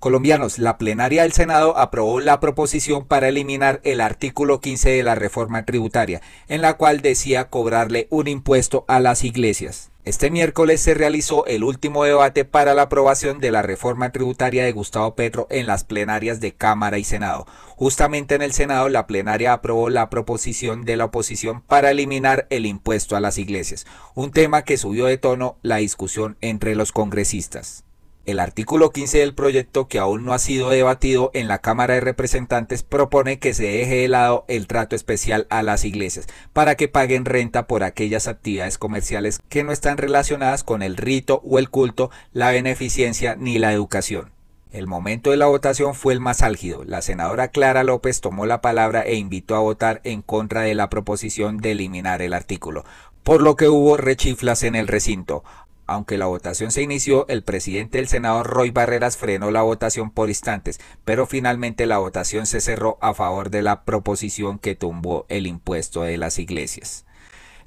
Colombianos, la plenaria del Senado aprobó la proposición para eliminar el artículo 15 de la reforma tributaria, en la cual decía cobrarle un impuesto a las iglesias. Este miércoles se realizó el último debate para la aprobación de la reforma tributaria de Gustavo Petro en las plenarias de Cámara y Senado. Justamente en el Senado, la plenaria aprobó la proposición de la oposición para eliminar el impuesto a las iglesias, un tema que subió de tono la discusión entre los congresistas. El artículo 15 del proyecto, que aún no ha sido debatido en la Cámara de Representantes, propone que se deje de lado el trato especial a las iglesias para que paguen renta por aquellas actividades comerciales que no están relacionadas con el rito o el culto, la beneficencia ni la educación. El momento de la votación fue el más álgido. La senadora Clara López tomó la palabra e invitó a votar en contra de la proposición de eliminar el artículo, por lo que hubo rechiflas en el recinto. Aunque la votación se inició, el presidente del Senado, Roy Barreras, frenó la votación por instantes, pero finalmente la votación se cerró a favor de la proposición que tumbó el impuesto de las iglesias.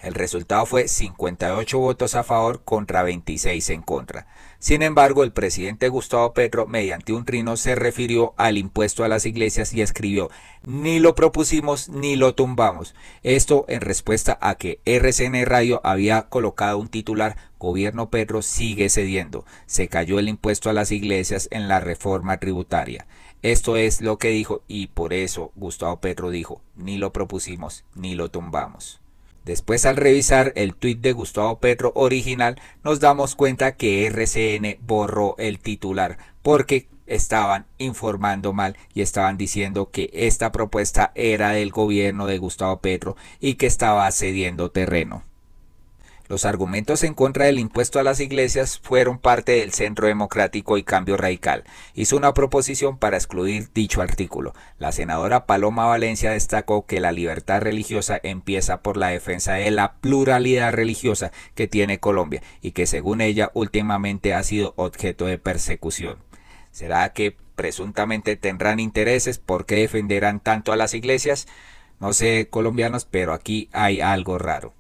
El resultado fue 58 votos a favor contra 26 en contra. Sin embargo, el presidente Gustavo Petro, mediante un trino, se refirió al impuesto a las iglesias y escribió: "Ni lo propusimos ni lo tumbamos". Esto en respuesta a que RCN Radio había colocado un titular: "Gobierno Petro sigue cediendo. Se cayó el impuesto a las iglesias en la reforma tributaria". Esto es lo que dijo, y por eso Gustavo Petro dijo: "Ni lo propusimos ni lo tumbamos". Después, al revisar el tuit de Gustavo Petro original, nos damos cuenta que RCN borró el titular porque estaban informando mal y estaban diciendo que esta propuesta era del gobierno de Gustavo Petro y que estaba cediendo terreno. Los argumentos en contra del impuesto a las iglesias fueron parte del Centro Democrático y Cambio Radical. Hizo una proposición para excluir dicho artículo. La senadora Paloma Valencia destacó que la libertad religiosa empieza por la defensa de la pluralidad religiosa que tiene Colombia y que, según ella, últimamente ha sido objeto de persecución. ¿Será que presuntamente tendrán intereses? ¿Por qué defenderán tanto a las iglesias? No sé, colombianos, pero aquí hay algo raro.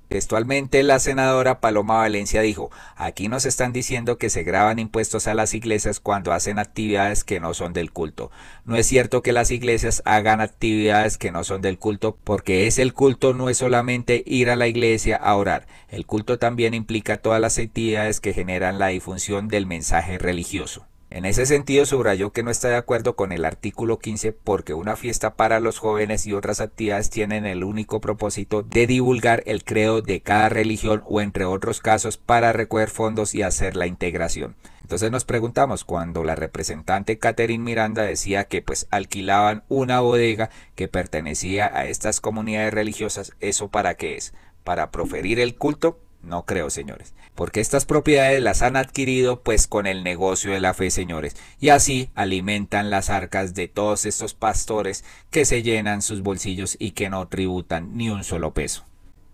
Textualmente, la senadora Paloma Valencia dijo: "Aquí nos están diciendo que se graban impuestos a las iglesias cuando hacen actividades que no son del culto. No es cierto que las iglesias hagan actividades que no son del culto, porque el culto no es solamente ir a la iglesia a orar. El culto también implica todas las actividades que generan la difusión del mensaje religioso". En ese sentido, subrayó que no está de acuerdo con el artículo 15 porque una fiesta para los jóvenes y otras actividades tienen el único propósito de divulgar el credo de cada religión o, entre otros casos, para recoger fondos y hacer la integración. Entonces nos preguntamos, cuando la representante Catherine Miranda decía que alquilaban una bodega que pertenecía a estas comunidades religiosas, ¿eso para qué es? ¿Para proferir el culto? No creo, señores, porque estas propiedades las han adquirido con el negocio de la fe, señores, y así alimentan las arcas de todos estos pastores que se llenan sus bolsillos y que no tributan ni un solo peso.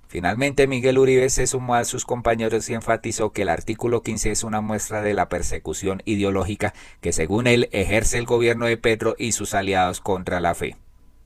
Finalmente, Miguel Uribe se sumó a sus compañeros y enfatizó que el artículo 15 es una muestra de la persecución ideológica que, según él, ejerce el gobierno de Petro y sus aliados contra la fe.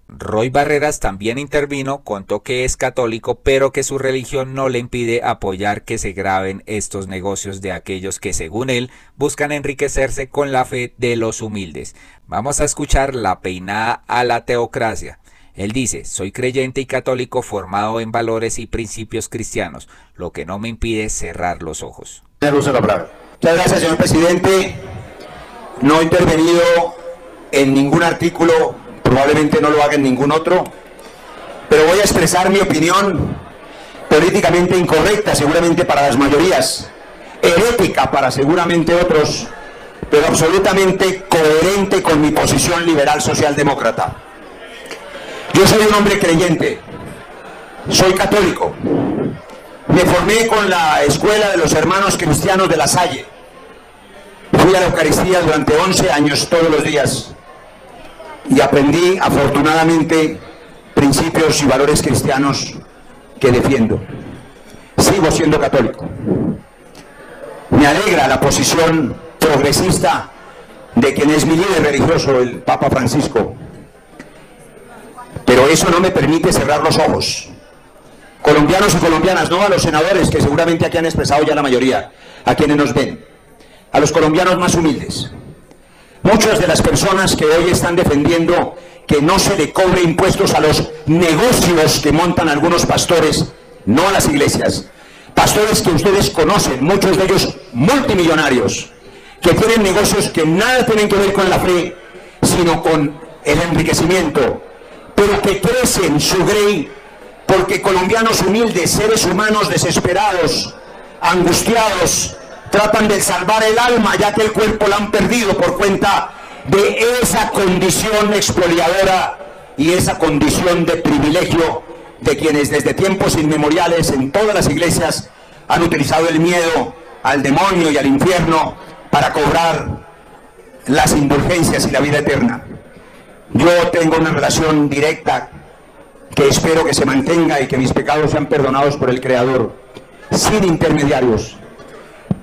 Roy Barreras también intervino, contó que es católico, pero que su religión no le impide apoyar que se graben estos negocios de aquellos que, según él, buscan enriquecerse con la fe de los humildes. Vamos a escuchar la peinada a la teocracia. Él dice: "Soy creyente y católico formado en valores y principios cristianos, lo que no me impide cerrar los ojos". Muchas gracias, señor presidente. No he intervenido en ningún artículo. Probablemente no lo haga en ningún otro, pero voy a expresar mi opinión políticamente incorrecta, seguramente para las mayorías, herética para seguramente otros, pero absolutamente coherente con mi posición liberal socialdemócrata. Yo soy un hombre creyente, soy católico, me formé con la escuela de los hermanos cristianos de La Salle, fui a la Eucaristía durante 11 años todos los días, y aprendí, afortunadamente, principios y valores cristianos que defiendo. Sigo siendo católico. Me alegra la posición progresista de quien es mi líder religioso, el Papa Francisco. Pero eso no me permite cerrar los ojos. Colombianos y colombianas, no a los senadores, que seguramente aquí han expresado ya la mayoría, a quienes nos ven, a los colombianos más humildes. Muchas de las personas que hoy están defendiendo que no se le cobre impuestos a los negocios que montan algunos pastores, no a las iglesias. Pastores que ustedes conocen, muchos de ellos multimillonarios, que tienen negocios que nada tienen que ver con la fe, sino con el enriquecimiento, pero que crecen su grey porque colombianos humildes, seres humanos desesperados, angustiados, tratan de salvar el alma ya que el cuerpo la han perdido por cuenta de esa condición expoliadora y esa condición de privilegio de quienes desde tiempos inmemoriales en todas las iglesias han utilizado el miedo al demonio y al infierno para cobrar las indulgencias y la vida eterna. Yo tengo una relación directa que espero que se mantenga y que mis pecados sean perdonados por el Creador, sin intermediarios.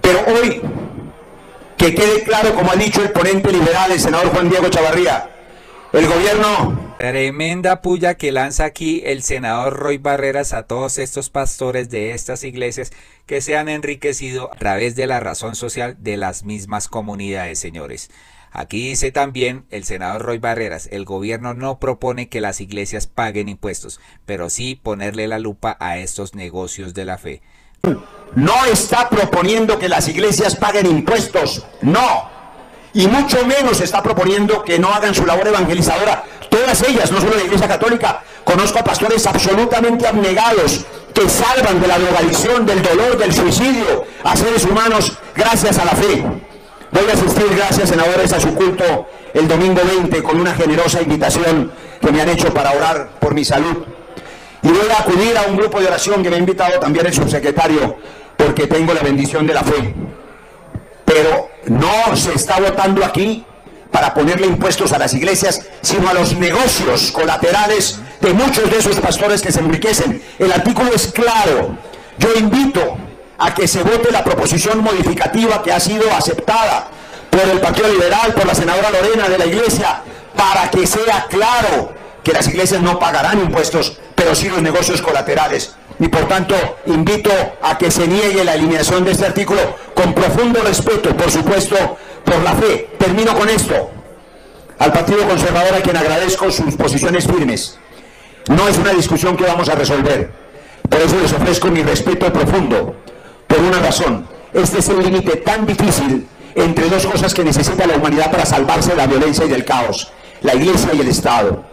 Pero hoy, que quede claro, como ha dicho el ponente liberal, el senador Juan Diego Chavarría, el gobierno... Tremenda puya que lanza aquí el senador Roy Barreras a todos estos pastores de estas iglesias que se han enriquecido a través de la razón social de las mismas comunidades, señores. Aquí dice también el senador Roy Barreras, el gobierno no propone que las iglesias paguen impuestos, pero sí ponerle la lupa a estos negocios de la fe. No está proponiendo que las iglesias paguen impuestos, no. Y mucho menos está proponiendo que no hagan su labor evangelizadora. Todas ellas, no solo la Iglesia Católica, conozco a pastores absolutamente abnegados que salvan de la drogadicción, del dolor, del suicidio a seres humanos gracias a la fe. Voy a asistir, gracias senadores, a su culto el domingo 20 con una generosa invitación que me han hecho para orar por mi salud. Y voy a acudir a un grupo de oración que me ha invitado también el subsecretario, porque tengo la bendición de la fe. Pero no se está votando aquí para ponerle impuestos a las iglesias, sino a los negocios colaterales de muchos de esos pastores que se enriquecen. El artículo es claro. Yo invito a que se vote la proposición modificativa que ha sido aceptada por el Partido Liberal, por la senadora Lorena de la Iglesia, para que sea claro que las iglesias no pagarán impuestos, pero sí los negocios colaterales. Y por tanto, invito a que se niegue la eliminación de este artículo con profundo respeto, por supuesto, por la fe. Termino con esto. Al Partido Conservador, a quien agradezco sus posiciones firmes. No es una discusión que vamos a resolver. Por eso les ofrezco mi respeto profundo. Por una razón. Este es el límite tan difícil entre dos cosas que necesita la humanidad para salvarse de la violencia y del caos. La Iglesia y el Estado.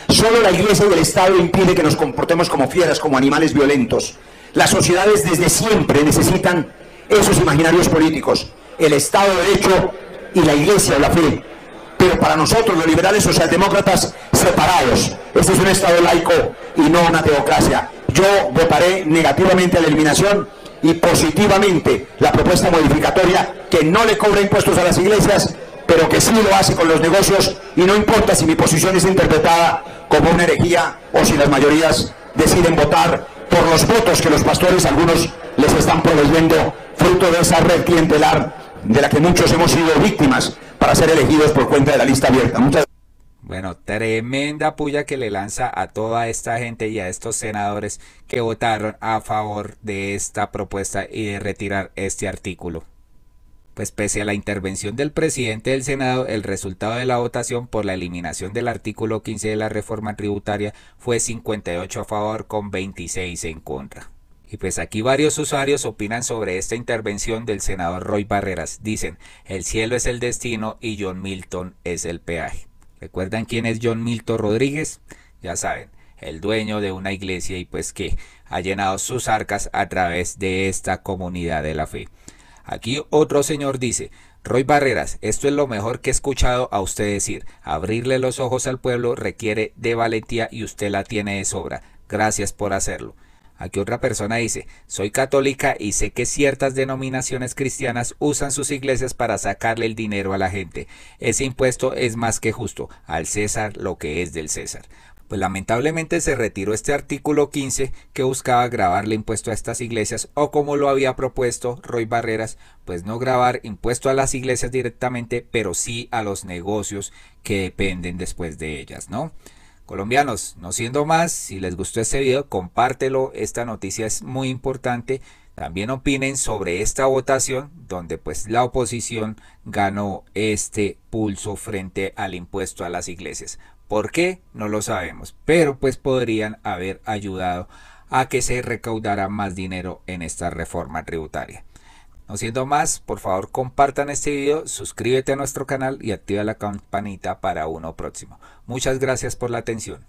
Solo la Iglesia y el Estado impide que nos comportemos como fieras, como animales violentos. Las sociedades desde siempre necesitan esos imaginarios políticos, el Estado de Derecho y la Iglesia o la fe. Pero para nosotros, los liberales socialdemócratas, separados. Este es un Estado laico y no una teocracia. Yo votaré negativamente a la eliminación y positivamente la propuesta modificatoria que no le cobra impuestos a las iglesias, pero que sí lo hace con los negocios, y no importa si mi posición es interpretada como una herejía o si las mayorías deciden votar por los votos que los pastores, algunos, les están proveyendo, fruto de esa red clientelar de la que muchos hemos sido víctimas para ser elegidos por cuenta de la lista abierta. Muchas gracias. Bueno, tremenda puya que le lanza a toda esta gente y a estos senadores que votaron a favor de esta propuesta y de retirar este artículo. Pues pese a la intervención del presidente del Senado, el resultado de la votación por la eliminación del artículo 15 de la reforma tributaria fue 58 a favor con 26 en contra. Y pues aquí varios usuarios opinan sobre esta intervención del senador Roy Barreras. Dicen, el cielo es el destino y John Milton es el peaje. ¿Recuerdan quién es John Milton Rodríguez? Ya saben, el dueño de una iglesia y pues que ha llenado sus arcas a través de esta comunidad de la fe. Aquí otro señor dice, Roy Barreras, esto es lo mejor que he escuchado a usted decir. Abrirle los ojos al pueblo requiere de valentía y usted la tiene de sobra. Gracias por hacerlo. Aquí otra persona dice, soy católica y sé que ciertas denominaciones cristianas usan sus iglesias para sacarle el dinero a la gente. Ese impuesto es más que justo, al César lo que es del César. Pues lamentablemente se retiró este artículo 15 que buscaba grabarle impuesto a estas iglesias, o como lo había propuesto Roy Barreras, pues no grabar impuesto a las iglesias directamente, pero sí a los negocios que dependen después de ellas, ¿no? Colombianos, no siendo más, si les gustó este video, compártelo, esta noticia es muy importante. También opinen sobre esta votación donde pues la oposición ganó este pulso frente al impuesto a las iglesias. ¿Por qué? No lo sabemos, pero pues podrían haber ayudado a que se recaudara más dinero en esta reforma tributaria. No siendo más, por favor compartan este video, suscríbete a nuestro canal y activa la campanita para uno próximo. Muchas gracias por la atención.